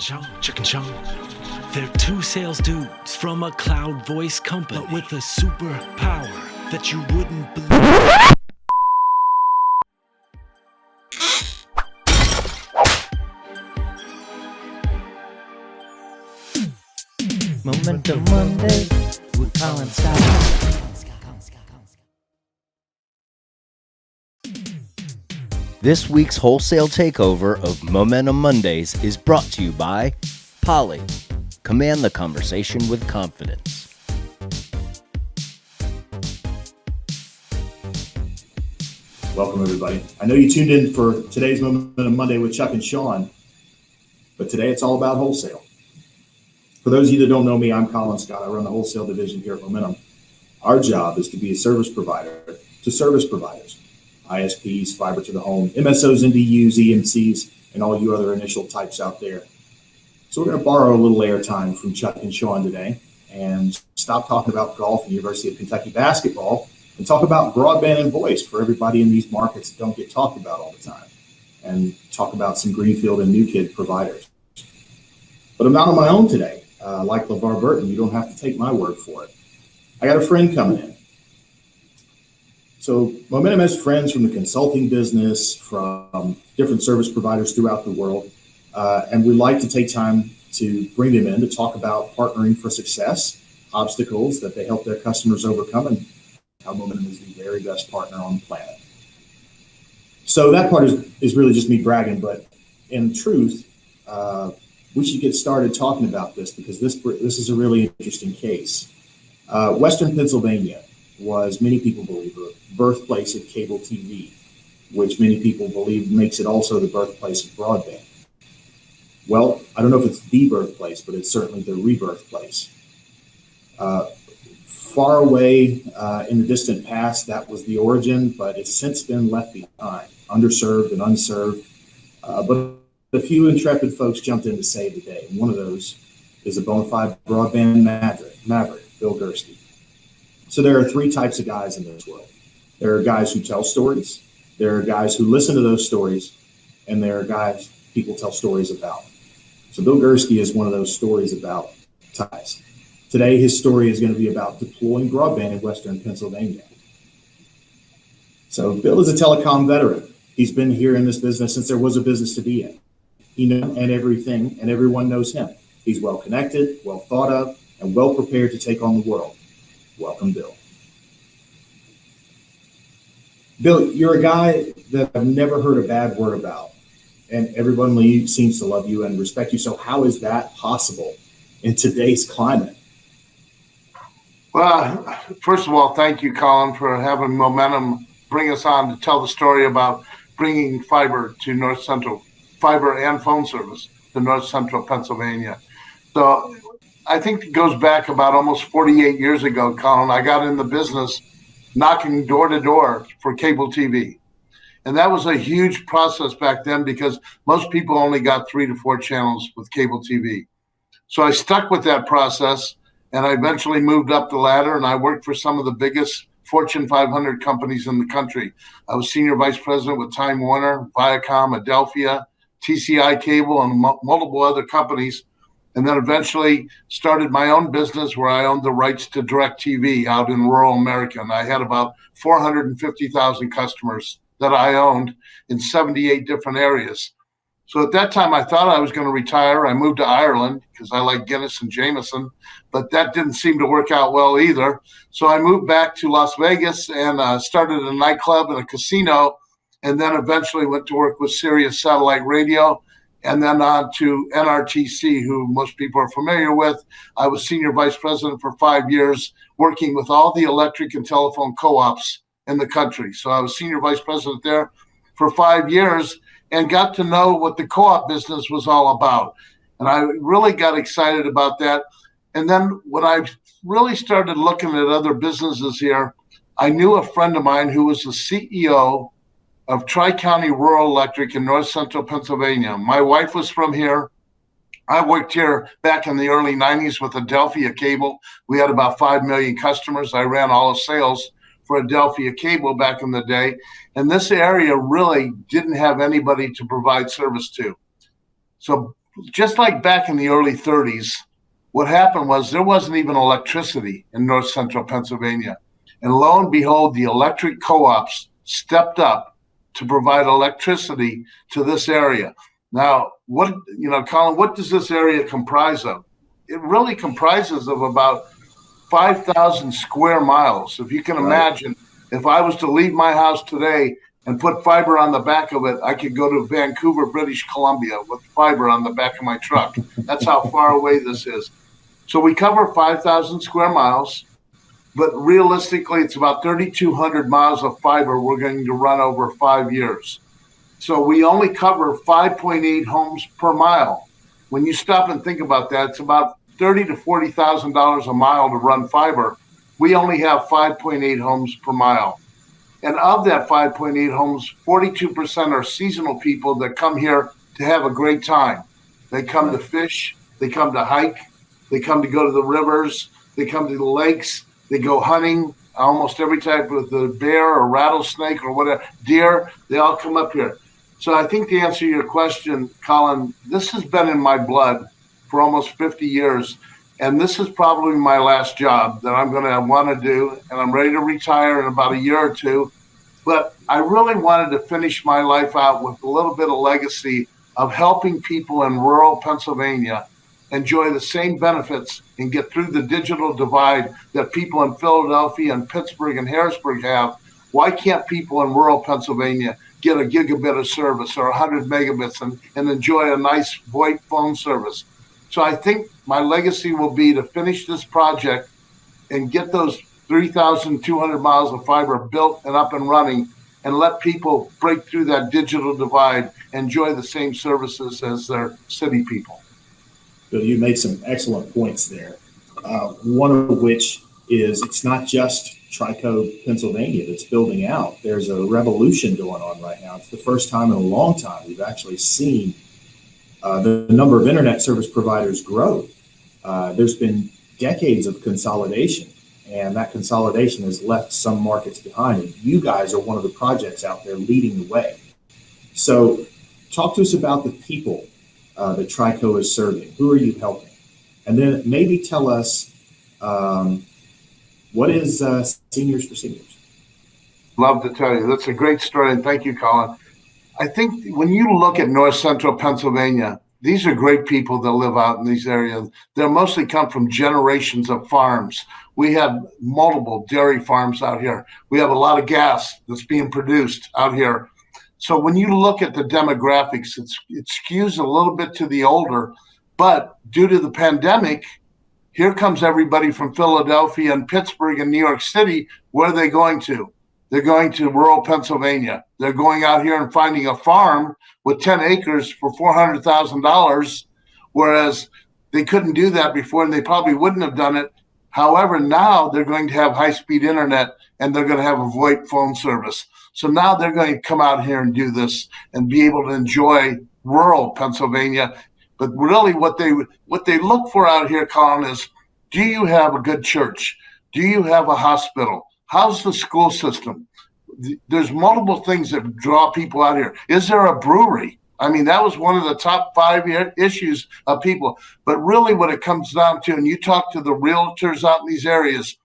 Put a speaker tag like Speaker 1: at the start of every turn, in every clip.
Speaker 1: Chuck and Shawn. They're two sales dudes from a cloud voice company, but with a superpower that you wouldn't believe.
Speaker 2: Momentum Monday with Colin Scott.
Speaker 3: This week's Wholesale Takeover of Momentum Mondays is brought to you by Poly. Command the conversation with confidence.
Speaker 4: Welcome, everybody. I know you tuned in for today's Momentum Monday with Chuck and Shawn, but today it's all about wholesale. For those of you that don't know me, I'm Colin Scott. I run the wholesale division here at Momentum. Our job is to be a service provider to service providers, ISPs, fiber to the home, MSOs, NDUs, EMCs, and all you other initial types out there. So we're going to borrow a little airtime from Chuck and Shawn today and stop talking about golf and University of Kentucky basketball and talk about broadband and voice for everybody in these markets that don't get talked about all the time, and talk about some greenfield and new kid providers. But I'm not on my own today. Like LeVar Burton, you don't have to take my word for it. I got a friend coming in. So Momentum has friends from the consulting business, from different service providers throughout the world, and we like to take time to bring them in to talk about partnering for success, obstacles that they help their customers overcome, and how Momentum is the very best partner on the planet. So that part is really just me bragging, but in truth, we should get started talking about this because this is a really interesting case. Western Pennsylvania was, many people believe, the birthplace of cable TV, which many people believe makes it also the birthplace of broadband. Well, I don't know if it's the birthplace, but it's certainly the rebirth place. Far away in the distant past, that was the origin, but it's since been left behind, underserved and unserved. But a few intrepid folks jumped in to save the day, and one of those is a bona fide broadband maverick, Bill Gerski. So there are three types of guys in this world. There are guys who tell stories, there are guys who listen to those stories, and there are guys people tell stories about. So Bill Gerski is one of those stories about ties. Today, his story is going to be about deploying broadband in Western Pennsylvania. So Bill is a telecom veteran. He's been here in this business since there was a business to be in. He knows and everything, and everyone knows him. He's well connected, well thought of, and well prepared to take on the world. Welcome, Bill. Bill, you're a guy that I've never heard a bad word about, and everyone seems to love you and respect you. So how is that possible in today's climate?
Speaker 5: Well, first of all, thank you, Colin, for having Momentum bring us on to tell the story about bringing fiber to North Central, fiber and phone service to North Central Pennsylvania. So I think it goes back about almost 48 years ago, Colin. I got in the business knocking door to door for cable TV. And that was a huge process back then because most people only got 3 to 4 channels with cable TV. So I stuck with that process, and I eventually moved up the ladder, and I worked for some of the biggest Fortune 500 companies in the country. I was senior vice president with Time Warner, Viacom, Adelphia, TCI Cable, and multiple other companies. And then eventually started my own business where I owned the rights to DirecTV out in rural America. And I had about 450,000 customers that I owned in 78 different areas. So at that time, I thought I was going to retire. I moved to Ireland because I like Guinness and Jameson, but that didn't seem to work out well either. So I moved back to Las Vegas and started a nightclub and a casino, and then eventually went to work with Sirius Satellite Radio, and then on to NRTC, who most people are familiar with. I was senior vice president for 5 years, working with all the electric and telephone co-ops in the country. So I was senior vice president there for 5 years and got to know what the co-op business was all about. And I really got excited about that. And then when I really started looking at other businesses here, I knew a friend of mine who was the CEO of Tri-County Rural Electric in North Central Pennsylvania. My wife was from here. I worked here back in the early 90s with Adelphia Cable. We had about 5 million customers. I ran all of sales for Adelphia Cable back in the day. And this area really didn't have anybody to provide service to. So just like back in the early 30s, what happened was there wasn't even electricity in north central Pennsylvania. And lo and behold, the electric co-ops stepped up to provide electricity to this area. Now, Colin, what does this area comprise of? It really comprises of about 5,000 square miles. If you can imagine, if I was to leave my house today and put fiber on the back of it, I could go to Vancouver, British Columbia with fiber on the back of my truck. That's how far away this is. So we cover 5,000 square miles, but realistically, it's about 3,200 miles of fiber we're going to run over 5 years. So we only cover 5.8 homes per mile. When you stop and think about that, it's about $30,000 to $40,000 a mile to run fiber. We only have 5.8 homes per mile. And of that 5.8 homes, 42% are seasonal people that come here to have a great time. They come to fish, they come to hike, they come to go to the rivers, they come to the lakes, they go hunting, almost every type of the bear or rattlesnake or whatever, deer, they all come up here. So I think to answer your question, Colin, this has been in my blood for almost 50 years. And this is probably my last job that I'm going to want to do. And I'm ready to retire in about a year or two. But I really wanted to finish my life out with a little bit of legacy of helping people in rural Pennsylvania enjoy the same benefits and get through the digital divide that people in Philadelphia and Pittsburgh and Harrisburg have. Why can't people in rural Pennsylvania get a gigabit of service or 100 megabits and enjoy a nice VoIP phone service? So I think my legacy will be to finish this project and get those 3,200 miles of fiber built and up and running and let people break through that digital divide, enjoy the same services as their city people.
Speaker 4: Bill, you made some excellent points there. One of which is it's not just Trico, Pennsylvania that's building out. There's a revolution going on right now. It's the first time in a long time we've actually seen the number of internet service providers grow. There's been decades of consolidation, and that consolidation has left some markets behind. And you guys are one of the projects out there leading the way. So talk to us about the people that Trico is serving. Who are you helping? And then maybe tell us what is Seniors for Seniors?
Speaker 5: Love to tell you. That's a great story, and thank you, Colin. I think when you look at north central Pennsylvania, these are great people that live out in these areas. They mostly come from generations of farms. We have multiple dairy farms out here. We have a lot of gas that's being produced out here. So when you look at the demographics, it skews a little bit to the older, but due to the pandemic, here comes everybody from Philadelphia and Pittsburgh and New York City. Where are they going to? They're going to rural Pennsylvania. They're going out here and finding a farm with 10 acres for $400,000, whereas they couldn't do that before, and they probably wouldn't have done it. However, now they're going to have high-speed internet, and they're going to have a VoIP phone service. So now they're going to come out here and do this and be able to enjoy rural Pennsylvania. But really what they look for out here, Colin, is do you have a good church? Do you have a hospital? How's the school system? There's multiple things that draw people out here. Is there a brewery? I mean, that was one of the top 5 issues of people. But really what it comes down to, and you talk to the realtors out in these areas,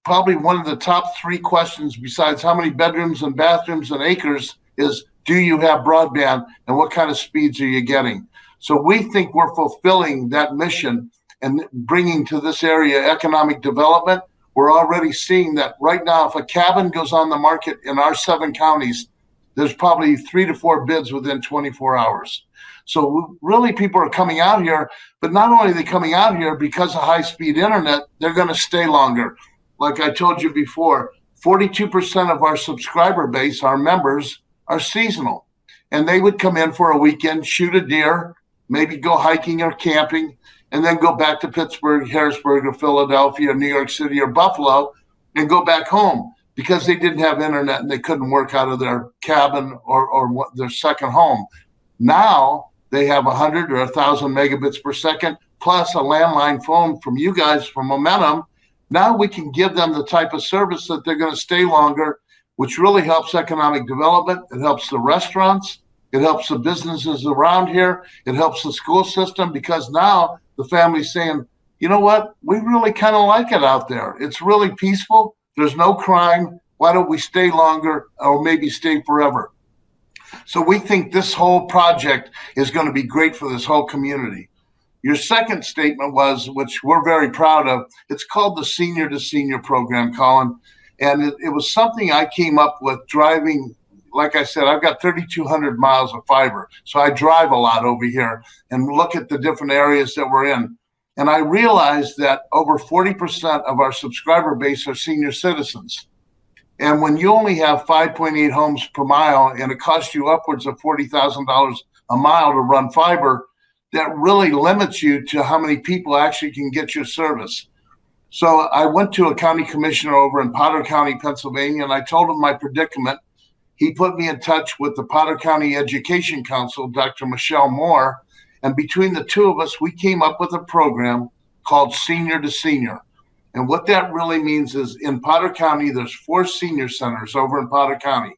Speaker 5: probably one of the top 3 questions besides how many bedrooms and bathrooms and acres is, do you have broadband and what kind of speeds are you getting? So we think we're fulfilling that mission and bringing to this area economic development. We're already seeing that right now, if a cabin goes on the market in our 7 counties, there's probably 3 to 4 bids within 24 hours. So really people are coming out here, but not only are they coming out here because of high-speed internet, they're going to stay longer. Like I told you before, 42% of our subscriber base, our members, are seasonal. And they would come in for a weekend, shoot a deer, maybe go hiking or camping, and then go back to Pittsburgh, Harrisburg, or Philadelphia, or New York City, or Buffalo, and go back home because they didn't have internet and they couldn't work out of their cabin or their second home. Now they have 100 or 1,000 megabits per second, plus a landline phone from you guys from Momentum. Now we can give them the type of service that they're going to stay longer, which really helps economic development. It helps the restaurants. It helps the businesses around here. It helps the school system, because now the family's saying, you know what? We really kind of like it out there. It's really peaceful. There's no crime. Why don't we stay longer or maybe stay forever? So we think this whole project is going to be great for this whole community. Your second statement was, which we're very proud of, it's called the Senior to Senior program, Colin. And it was something I came up with driving. Like I said, I've got 3,200 miles of fiber. So I drive a lot over here and look at the different areas that we're in. And I realized that over 40% of our subscriber base are senior citizens. And when you only have 5.8 homes per mile and it costs you upwards of $40,000 a mile to run fiber, that really limits you to how many people actually can get your service. So I went to a county commissioner over in Potter County, Pennsylvania, and I told him my predicament. He put me in touch with the Potter County Education Council, Dr. Michelle Moore, and between the two of us, we came up with a program called Senior to Senior. And what that really means is in Potter County, there's 4 senior centers over in Potter County.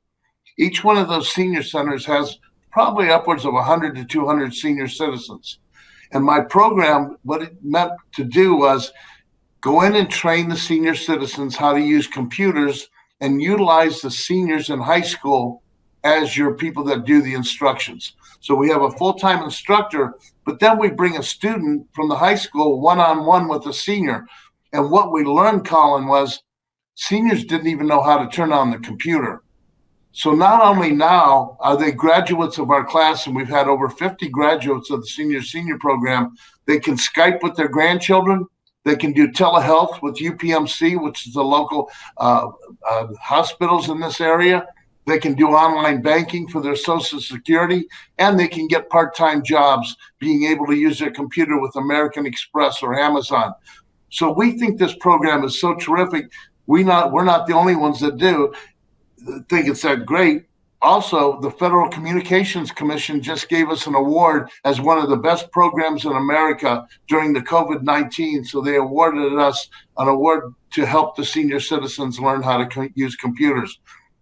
Speaker 5: Each one of those senior centers has probably upwards of 100 to 200 senior citizens. And my program, what it meant to do was go in and train the senior citizens how to use computers and utilize the seniors in high school as your people that do the instructions. So we have a full-time instructor, but then we bring a student from the high school one-on-one with a senior. And what we learned, Colin, was seniors didn't even know how to turn on the computer. So not only now are they graduates of our class, and we've had over 50 graduates of the senior program, they can Skype with their grandchildren. They can do telehealth with UPMC, which is the local hospitals in this area. They can do online banking for their Social Security, and they can get part-time jobs being able to use their computer with American Express or Amazon. So we think this program is so terrific. We're not the only ones that think it's that great. Also, the Federal Communications Commission just gave us an award as one of the best programs in America during the COVID-19. So they awarded us an award to help the senior citizens learn how to use computers.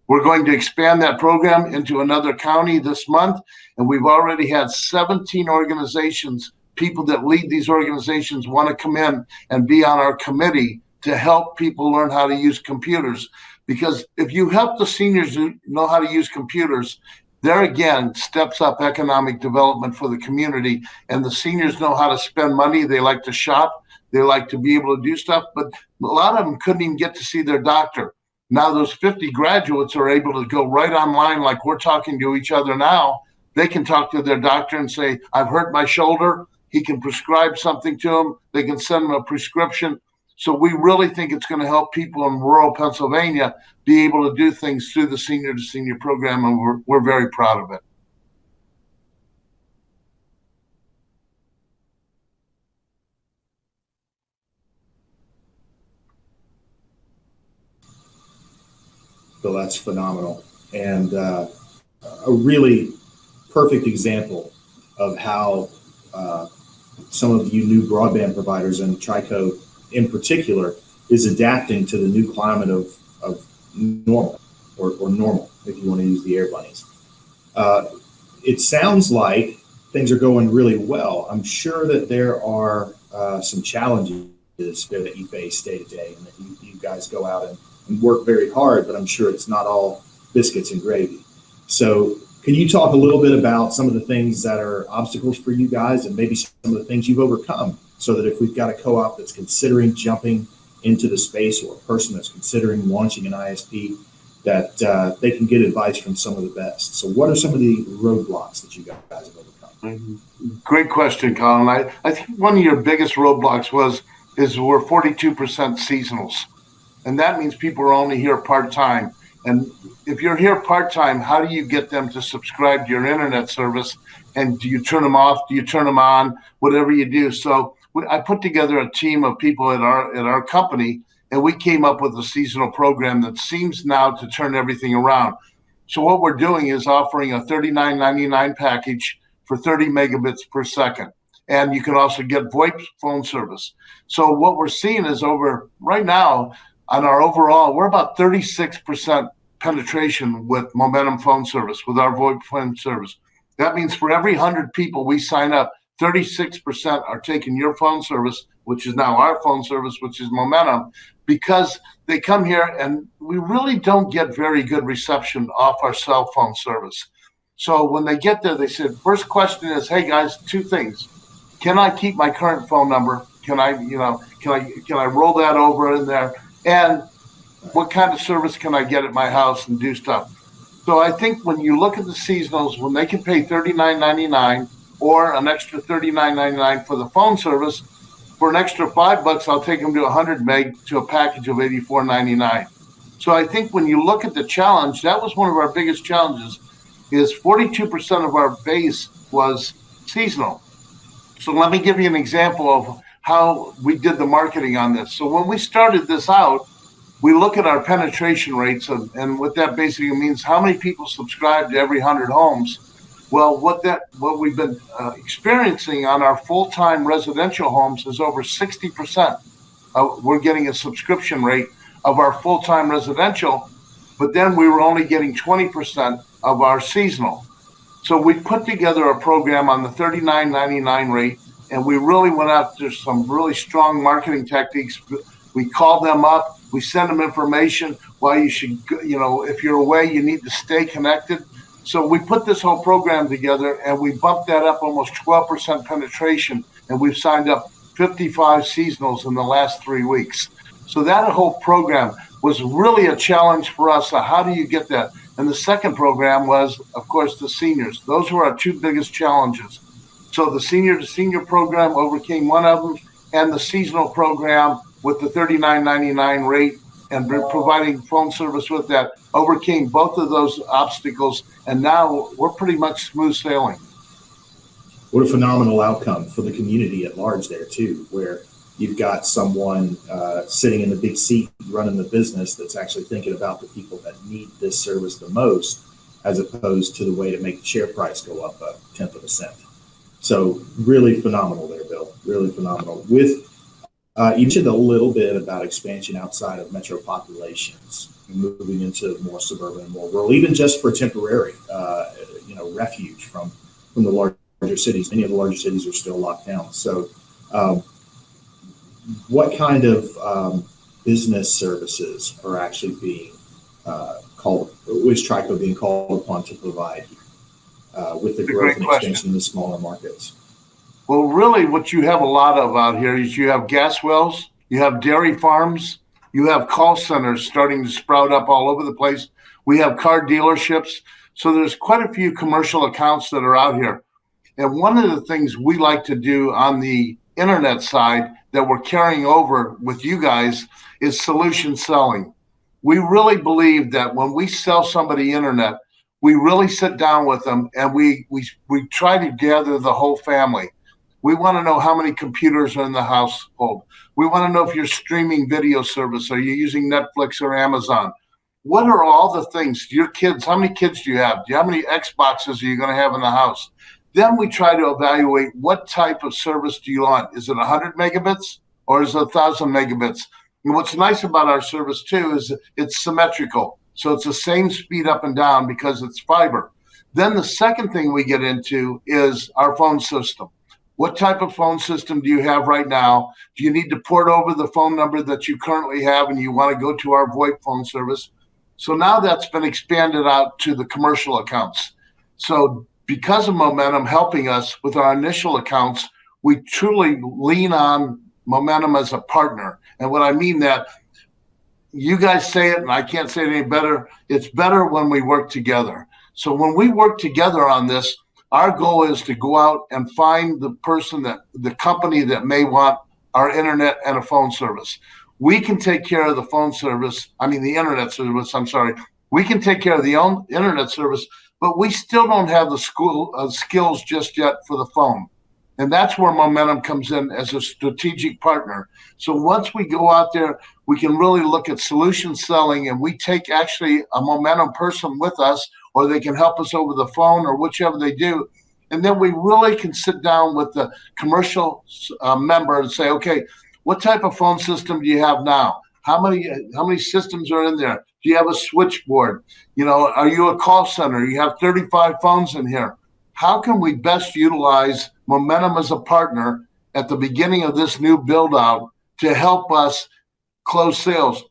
Speaker 5: We're going to expand that program into another county this month, and we've already had 17 organizations, people that lead these organizations, want to come in and be on our committee to help people learn how to use computers. Because if you help the seniors know how to use computers, there again steps up economic development for the community. And the seniors know how to spend money. They like to shop. They like to be able to do stuff. But a lot of them couldn't even get to see their doctor. Now those 50 graduates are able to go right online like we're talking to each other now. They can talk to their doctor and say, I've hurt my shoulder. He can prescribe something to them. They can send them a prescription. So we really think it's going to help people in rural Pennsylvania be able to do things through the Senior to Senior program, and we're very proud of it.
Speaker 4: Bill, that's phenomenal. And a really perfect example of how some of you new broadband providers and Trico in particular is adapting to the new climate of normal or normal, if you want to use the air bunnies. It sounds like things are going really well. I'm sure that there are some challenges that you face day to day, and that you guys go out and work very hard, but I'm sure it's not all biscuits and gravy. So can you talk a little bit about some of the things that are obstacles for you guys, and maybe some of the things you've overcome, so that if we've got a co-op that's considering jumping into the space, or a person that's considering launching an ISP, that they can get advice from some of the best. So what are some of the roadblocks that you guys have overcome?
Speaker 5: Great question, Colin. I think one of your biggest roadblocks is we're 42% seasonals. And that means people are only here part-time. And if you're here part-time, how do you get them to subscribe to your internet service? And do you turn them off? Do you turn them on? Whatever you do. So I put together a team of people at our company, and we came up with a seasonal program that seems now to turn everything around. So what we're doing is offering a $39.99 package for 30 megabits per second. And you can also get VoIP phone service. So what we're seeing is right now on our overall, we're about 36% penetration with Momentum phone service, with our VoIP phone service. That means for every 100 people we sign up, 36% are taking your phone service, which is now our phone service, which is Momentum, because they come here and we really don't get very good reception off our cell phone service. So when they get there, they said, first question is, hey guys, two things. Can I keep my current phone number? Can I roll that over in there? And what kind of service can I get at my house and do stuff? So I think when you look at the seasonals, when they can pay $39.99 or an extra $39.99 for the phone service, for an extra $5, I'll take them to 100 meg to a package of $84.99. So I think when you look at the challenge, that was one of our biggest challenges, is 42% of our base was seasonal. So let me give you an example of how we did the marketing on this. So when we started this out, we look at our penetration rates, and what that basically means, how many people subscribe to every 100 homes. Well, what we've been experiencing on our full-time residential homes is over 60%. We're getting a subscription rate of our full-time residential, but then we were only getting 20% of our seasonal. So we put together a program on the $39.99 rate, and we really went after some really strong marketing techniques. We called them up. We send them information why you should, if you're away, you need to stay connected. So we put this whole program together and we bumped that up almost 12% penetration. And we've signed up 55 seasonals in the last 3 weeks. So that whole program was really a challenge for us. So how do you get that? And the second program was, of course, the seniors. Those were our two biggest challenges. So the senior to senior program overcame one of them, and the seasonal program with the $39.99 rate and providing phone service with that overcame both of those obstacles, and now we're pretty much smooth sailing.
Speaker 4: What a phenomenal outcome for the community at large there too, where you've got someone sitting in the big seat running the business that's actually thinking about the people that need this service the most, as opposed to the way to make the share price go up 1/10 of a cent. So really phenomenal there, Bill. Really phenomenal. With you mentioned a little bit about expansion outside of metro populations, moving into more suburban and more rural, even just for temporary, refuge from the larger cities. Many of the larger cities are still locked down. So what kind of business services are actually being is Trico being called upon to provide with the growth and expansion in the smaller markets?
Speaker 5: Well, really what you have a lot of out here is you have gas wells, you have dairy farms, you have call centers starting to sprout up all over the place. We have car dealerships. So there's quite a few commercial accounts that are out here. And one of the things we like to do on the internet side that we're carrying over with you guys is solution selling. We really believe that when we sell somebody internet, we really sit down with them and we try to gather the whole family. We want to know how many computers are in the household. We want to know if you're streaming video service. Are you using Netflix or Amazon? What are all the things? Your kids, how many kids do you have? How many Xboxes are you going to have in the house? Then we try to evaluate what type of service do you want. Is it 100 megabits or is it 1,000 megabits? And what's nice about our service too is it's symmetrical. So it's the same speed up and down because it's fiber. Then the second thing we get into is our phone system. What type of phone system do you have right now? Do you need to port over the phone number that you currently have and you want to go to our VoIP phone service? So now that's been expanded out to the commercial accounts. So because of Momentum helping us with our initial accounts, we truly lean on Momentum as a partner. And what I mean that, you guys say it and I can't say it any better, it's better when we work together. So when we work together on this, our goal is to go out and find the company that may want our internet and a phone service. We can take care of the the internet service, We can take care of the internet service, but we still don't have the skills just yet for the phone. And that's where Momentum comes in as a strategic partner. So once we go out there, we can really look at solution selling, and we take actually a Momentum person with us, or they can help us over the phone or whichever they do. And then we really can sit down with the commercial member and say, okay, what type of phone system do you have now? How many systems are in there? Do you have a switchboard? Are you a call center? You have 35 phones in here. how can we best utilize Momentum as a partner at the beginning of this new build out to help us close sales?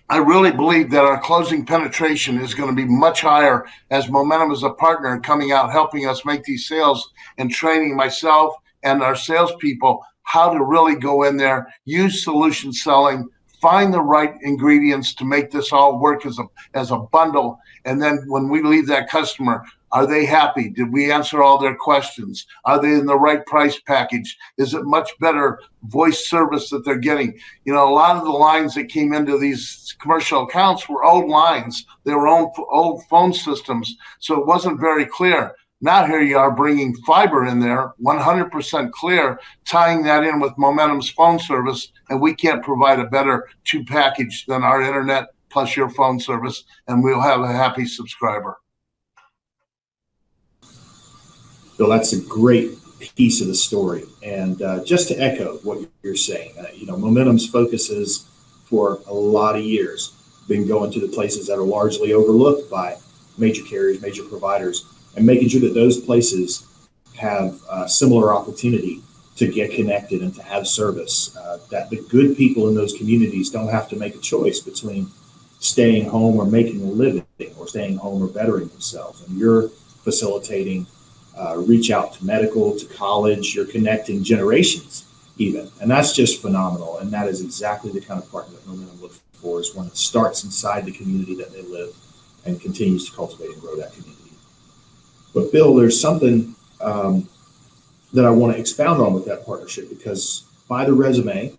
Speaker 5: I really believe that our closing penetration is going to be much higher as Momentum as a partner coming out, helping us make these sales and training myself and our salespeople how to really go in there, use solution selling, find the right ingredients to make this all work as a bundle. And then when we leave that customer, are they happy? Did we answer all their questions? Are they in the right price package? Is it much better voice service that they're getting? You know, a lot of the lines that came into these commercial accounts were old lines. They were old phone systems. So it wasn't very clear. Now here you are bringing fiber in there, 100% clear, tying that in with Momentum's phone service, and we can't provide a better two package than our internet plus your phone service, and we'll have a happy subscriber.
Speaker 4: Bill, that's a great piece of the story. And just to echo what you're saying, Momentum's focus is for a lot of years been going to the places that are largely overlooked by major carriers, major providers, and making sure that those places have similar opportunity to get connected and to have service, that the good people in those communities don't have to make a choice between staying home or making a living or staying home or bettering themselves. And you're facilitating reach out to medical, to college, you're connecting generations even. And that's just phenomenal. And that is exactly the kind of partner that Momentum looks for, is one that starts inside the community that they live and continues to cultivate and grow that community. But Bill, there's something that I want to expound on with that partnership, because by the resume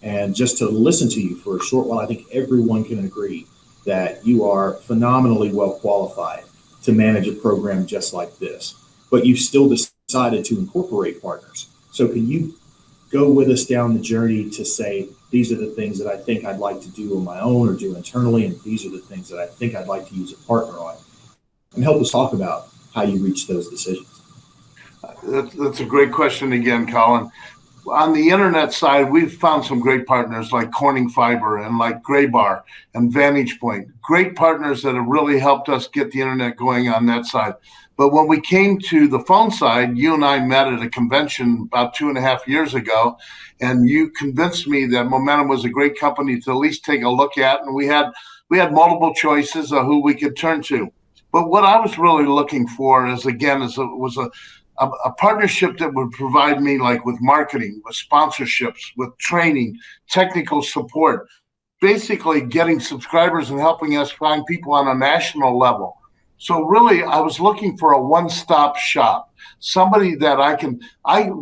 Speaker 4: and just to listen to you for a short while, I think everyone can agree that you are phenomenally well qualified to manage a program just like this. But you've still decided to incorporate partners. So can you go with us down the journey to say, these are the things that I think I'd like to do on my own or do internally, and these are the things that I think I'd like to use a partner on, and help us talk about how you reach those decisions?
Speaker 5: That's a great question again, Colin. On the internet side, we've found some great partners like Corning Fiber and like Graybar and Vantage Point. Great partners that have really helped us get the internet going on that side. But when we came to the phone side, you and I met at a convention about 2.5 years ago, and you convinced me that Momentum was a great company to at least take a look at, and we had multiple choices of who we could turn to. But what I was really looking for was a partnership that would provide me like with marketing, with sponsorships, with training, technical support, basically getting subscribers and helping us find people on a national level. So really, I was looking for a one-stop shop, somebody that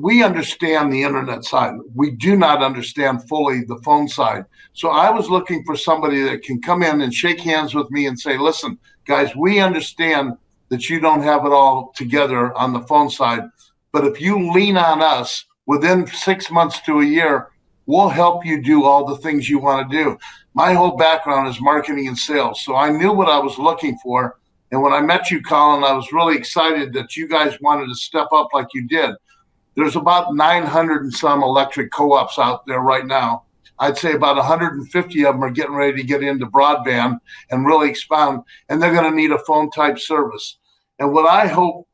Speaker 5: we understand the internet side. We do not understand fully the phone side. So I was looking for somebody that can come in and shake hands with me and say, listen, guys, we understand that you don't have it all together on the phone side, but if you lean on us within 6 months to a year, we'll help you do all the things you want to do. My whole background is marketing and sales, so I knew what I was looking for. And when I met you, Colin, I was really excited that you guys wanted to step up like you did. There's about 900 and some electric co-ops out there right now. I'd say about 150 of them are getting ready to get into broadband and really expound, and they're going to need a phone type service. And what I hope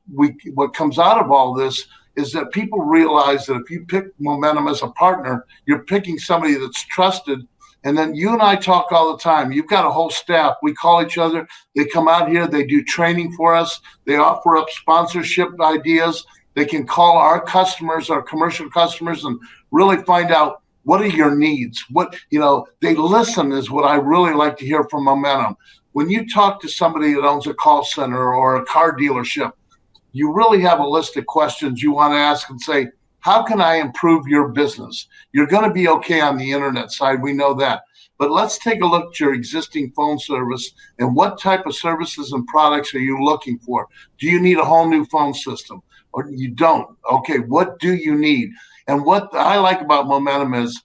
Speaker 5: what comes out of all this is that people realize that if you pick Momentum as a partner, you're picking somebody that's trusted. And then you and I talk all the time. You've got a whole staff. We call each other. They come out here. They do training for us. They offer up sponsorship ideas. They can call our customers, our commercial customers, and really find out what are your needs. They listen is what I really like to hear from Momentum. When you talk to somebody that owns a call center or a car dealership, you really have a list of questions you want to ask and say, how can I improve your business? You're going to be okay on the internet side. We know that. But let's take a look at your existing phone service and what type of services and products are you looking for? Do you need a whole new phone system or you don't? Okay, what do you need? And what I like about Momentum is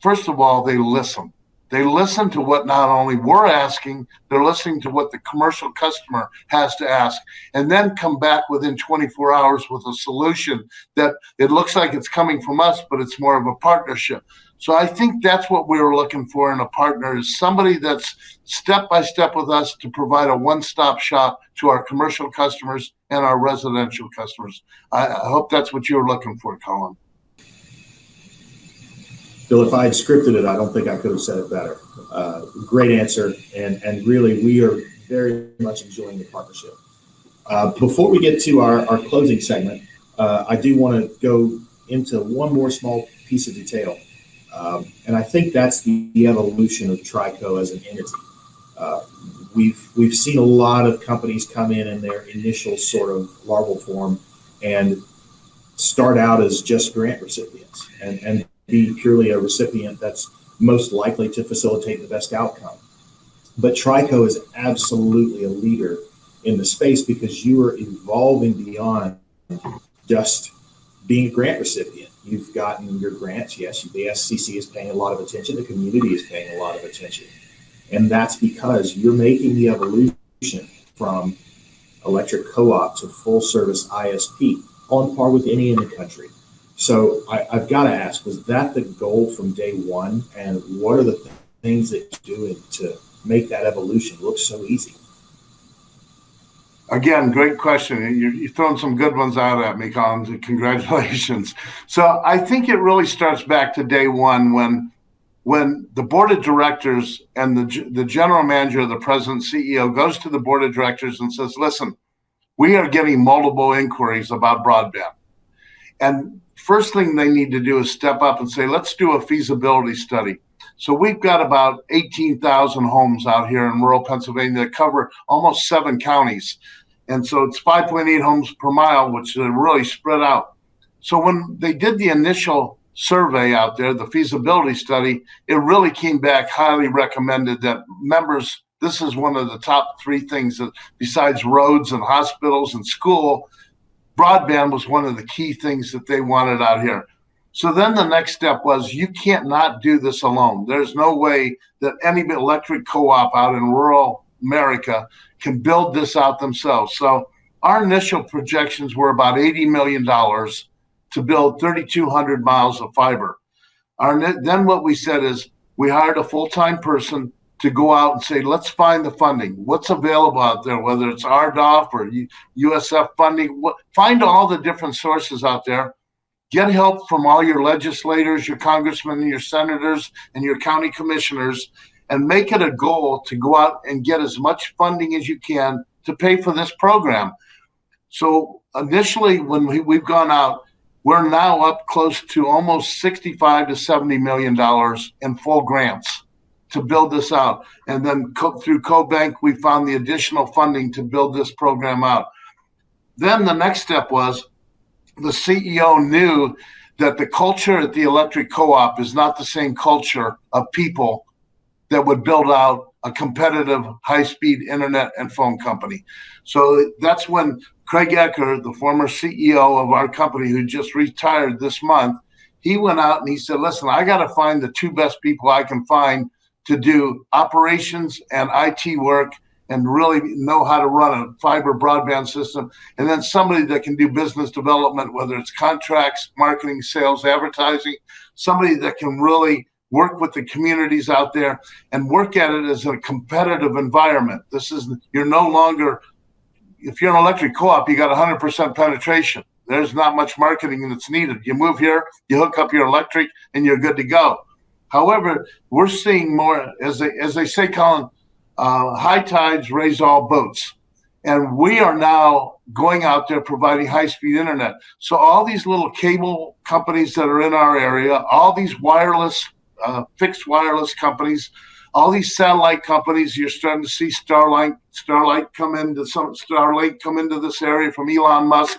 Speaker 5: first of all, they listen. They listen to what not only we're asking, they're listening to what the commercial customer has to ask, and then come back within 24 hours with a solution that it looks like it's coming from us, but it's more of a partnership. So I think that's what we were looking for in a partner, is somebody that's step by step with us to provide a one-stop shop to our commercial customers and our residential customers. I hope that's what you were looking for, Colin.
Speaker 4: Bill, if I had scripted it, I don't think I could have said it better. Great answer, and really, we are very much enjoying the partnership. Before we get to our closing segment, I do want to go into one more small piece of detail, and I think that's the evolution of Trico as an entity. We've seen a lot of companies come in their initial sort of larval form and start out as just grant recipients and be purely a recipient that's most likely to facilitate the best outcome. But Trico is absolutely a leader in the space because you are evolving beyond just being a grant recipient. You've gotten your grants, yes, the SCC is paying a lot of attention, the community is paying a lot of attention. And that's because you're making the evolution from electric co-op to full service ISP on par with any in the country. So I've got to ask, was that the goal from day one? And what are the things that you're doing to make that evolution look so easy?
Speaker 5: Again, great question. You're throwing some good ones out at me, Colin. Congratulations. So I think it really starts back to day one when the board of directors and the general manager, the president, CEO goes to the board of directors and says, listen, we are getting multiple inquiries about broadband. And first thing they need to do is step up and say, let's do a feasibility study. So we've got about 18,000 homes out here in rural Pennsylvania that cover almost 7 counties. And so it's 5.8 homes per mile, which are really spread out. So when they did the initial survey out there, the feasibility study, it really came back highly recommended that members, this is one of the top 3 things that besides roads and hospitals and school, broadband was one of the key things that they wanted out here. So then the next step was, you can't not do this alone. There's no way that any electric co-op out in rural America can build this out themselves. So our initial projections were about $80 million to build 3,200 miles of fiber. Then what we said is, we hired a full-time person to go out and say, let's find the funding. What's available out there, whether it's RDOF or USF funding, find all the different sources out there. Get help from all your legislators, your congressmen, your senators, and your county commissioners, and make it a goal to go out and get as much funding as you can to pay for this program. So initially, when we've gone out, we're now up close to almost $65 to $70 million in full grants to build this out. And then through CoBank, we found the additional funding to build this program out. Then the next step was, the CEO knew that the culture at the electric co-op is not the same culture of people that would build out a competitive high-speed internet and phone company. So that's when Craig Ecker, the former CEO of our company who just retired this month, he went out and he said, listen, I got to find the 2 best people I can find to do operations and IT work and really know how to run a fiber broadband system. And then somebody that can do business development, whether it's contracts, marketing, sales, advertising, somebody that can really work with the communities out there and work at it as a competitive environment. You're no longer, if you're an electric co-op, you got 100% penetration. There's not much marketing that's needed. You move here, you hook up your electric, and you're good to go. However, we're seeing more, as they say, Colin, high tides raise all boats. And we are now going out there providing high-speed internet. So all these little cable companies that are in our area, all these wireless, fixed wireless companies, all these satellite companies, you're starting to see Starlink come into this area from Elon Musk.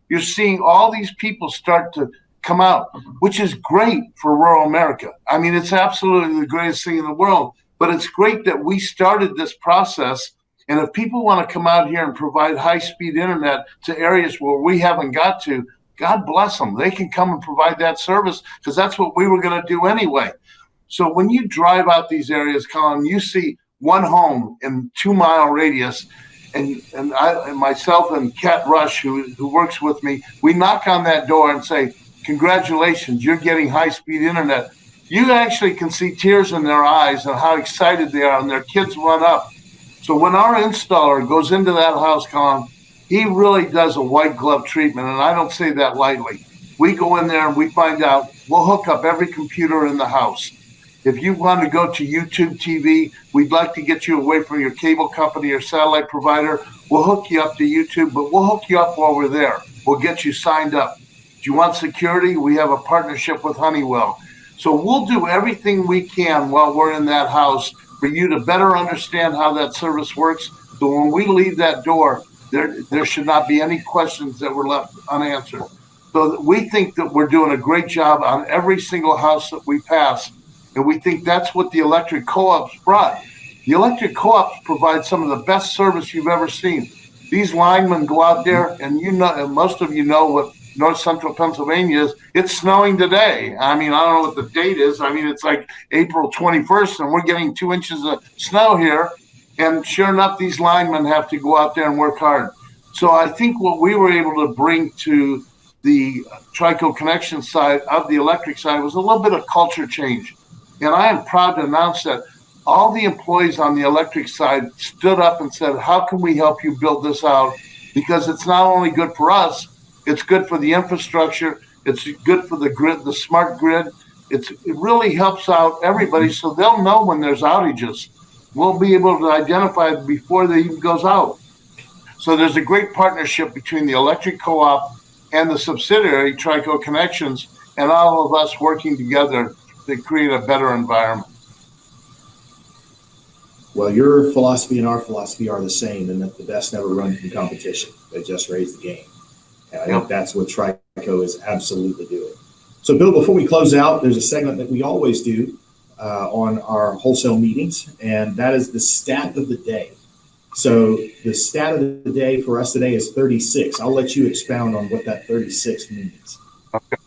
Speaker 5: You're seeing all these people start to come out, which is great for rural America. I mean, it's absolutely the greatest thing in the world, but it's great that we started this process. And if people want to come out here and provide high-speed internet to areas where we haven't got to, God bless them. They can come and provide that service because that's what we were going to do anyway. So when you drive out these areas, Colin, you see one home in 2-mile radius, and myself and Kat Rush, who works with me, we knock on that door and say, congratulations, you're getting high-speed internet. You actually can see tears in their eyes and how excited they are, and their kids run up. So when our installer goes into that house, Colin, he really does a white glove treatment, and I don't say that lightly. We go in there and we find out, we'll hook up every computer in the house. If you want to go to YouTube TV, we'd like to get you away from your cable company or satellite provider. We'll hook you up to YouTube, but we'll hook you up while we're there. We'll get you signed up. Do you want security? We have a partnership with Honeywell. So we'll do everything we can while we're in that house for you to better understand how that service works. So when we leave that door, there should not be any questions that were left unanswered. So we think that we're doing a great job on every single house that we pass. And we think that's what the electric co-ops brought. The electric co-ops provide some of the best service you've ever seen. These linemen go out there, and and most of you know what North Central Pennsylvania is. It's snowing today. I mean, I don't know what the date is. I mean, it's like April 21st, and we're getting 2 inches of snow here. And sure enough, these linemen have to go out there and work hard. So I think what we were able to bring to the Trico Connection side of the electric side was a little bit of culture change. And I am proud to announce that all the employees on the electric side stood up and said, how can we help you build this out? Because it's not only good for us, it's good for the infrastructure, it's good for the grid, the smart grid. It really helps out everybody, so they'll know when there's outages. We'll be able to identify it before they even goes out. So there's a great partnership between the electric co-op and the subsidiary Trico Connections, and all of us working together to create a better environment.
Speaker 4: Well, your philosophy and our philosophy are the same, and that the best never run from competition. They just raise the game. And I think that's what Trico is absolutely doing. So, Bill, before we close out, there's a segment that we always do on our wholesale meetings, and that is the stat of the day. So the stat of the day for us today is 36. I'll let you expound on what that 36 means.
Speaker 5: Okay.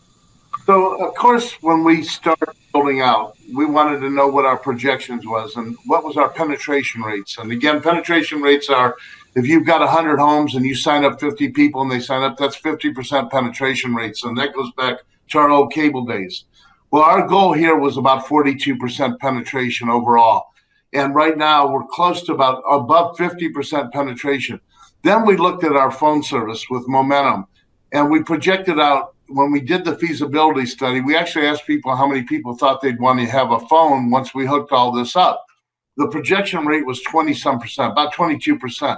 Speaker 5: So, of course, when we started building out, we wanted to know what our projections was and what was our penetration rates. And again, penetration rates are, if you've got 100 homes and you sign up 50 people and they sign up, that's 50% penetration rates. And that goes back to our old cable days. Well, our goal here was about 42% penetration overall. And right now we're close to about above 50% penetration. Then we looked at our phone service with Momentum, and we projected out, when we did the feasibility study, we actually asked people how many people thought they'd want to have a phone once we hooked all this up. The projection rate was 20-some%, about 22%.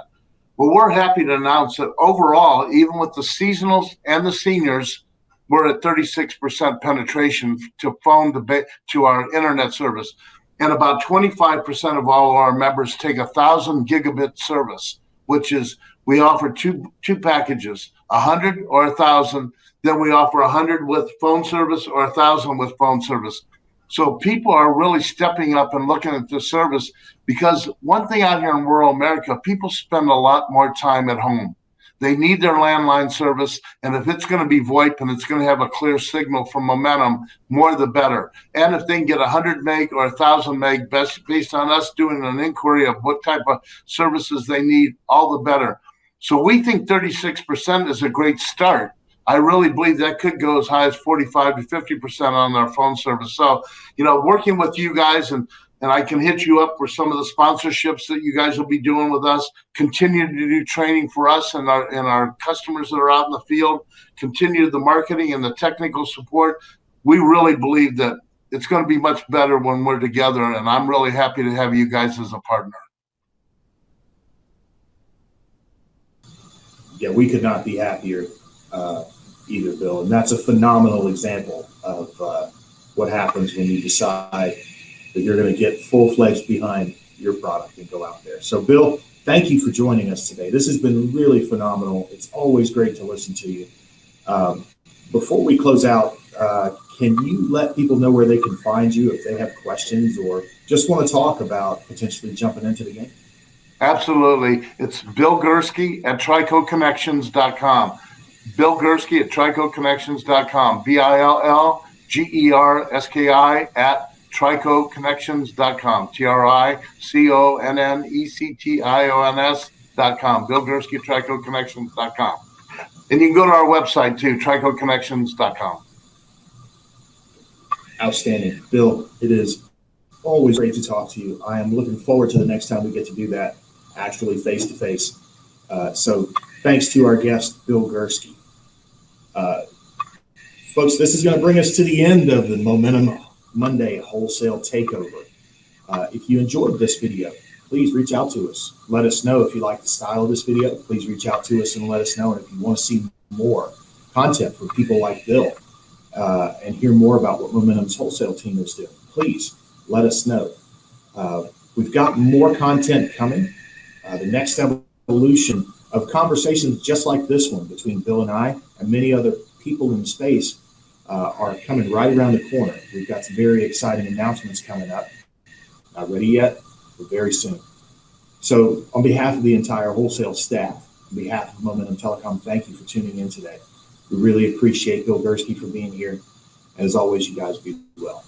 Speaker 5: Well, we're happy to announce that overall, even with the seasonals and the seniors, we're at 36% penetration to phone to our internet service. And about 25% of all of our members take 1,000 gigabit service, which is, we offer two packages, 100 or 1,000. Then we offer 100 with phone service or 1,000 with phone service. So people are really stepping up and looking at the service, because one thing out here in rural America, people spend a lot more time at home. They need their landline service, and if it's going to be VoIP and it's going to have a clear signal from Momentum, more the better. And if they can get 100 meg or 1,000 meg, based on us doing an inquiry of what type of services they need, all the better. So we think 36% is a great start. I really believe that could go as high as 45 to 50% on our phone service. So, working with you guys, and I can hit you up for some of the sponsorships that you guys will be doing with us, continue to do training for us and our customers that are out in the field, continue the marketing and the technical support. We really believe that it's going to be much better when we're together, and I'm really happy to have you guys as a partner.
Speaker 4: Yeah, we could not be happier either, Bill. And that's a phenomenal example of what happens when you decide that you're going to get full-fledged behind your product and go out there. So, Bill, thank you for joining us today. This has been really phenomenal. It's always great to listen to you. Before we close out, can you let people know where they can find you if they have questions or just want to talk about potentially jumping into the game?
Speaker 5: Absolutely. It's Bill Gerski at TricoConnections.com. Bill Gerski at TricoConnections.com. BillGerski at tricoconnections.com, TRICONNECTIONS.com, Bill Gerski, tricoconnections.com. And you can go to our website too, tricoconnections.com.
Speaker 4: Outstanding. Bill, it is always great to talk to you. I am looking forward to the next time we get to do that, actually face to face. So thanks to our guest, Bill Gerski. Folks, this is going to bring us to the end of the Momentum Monday Wholesale Takeover. If you enjoyed this video, please reach out to us. Let us know if you like the style of this video. Please reach out to us and let us know. And if you want to see more content from people like Bill and hear more about what Momentum's wholesale team is doing, please let us know. We've got more content coming. The next evolution of conversations just like this one between Bill and I and many other people in the space are coming right around the corner. We've got some very exciting announcements coming up. Not ready yet, but very soon. So on behalf of the entire wholesale staff, on behalf of Momentum Telecom, thank you for tuning in today. We really appreciate Bill Gerski for being here. As always, you guys be well.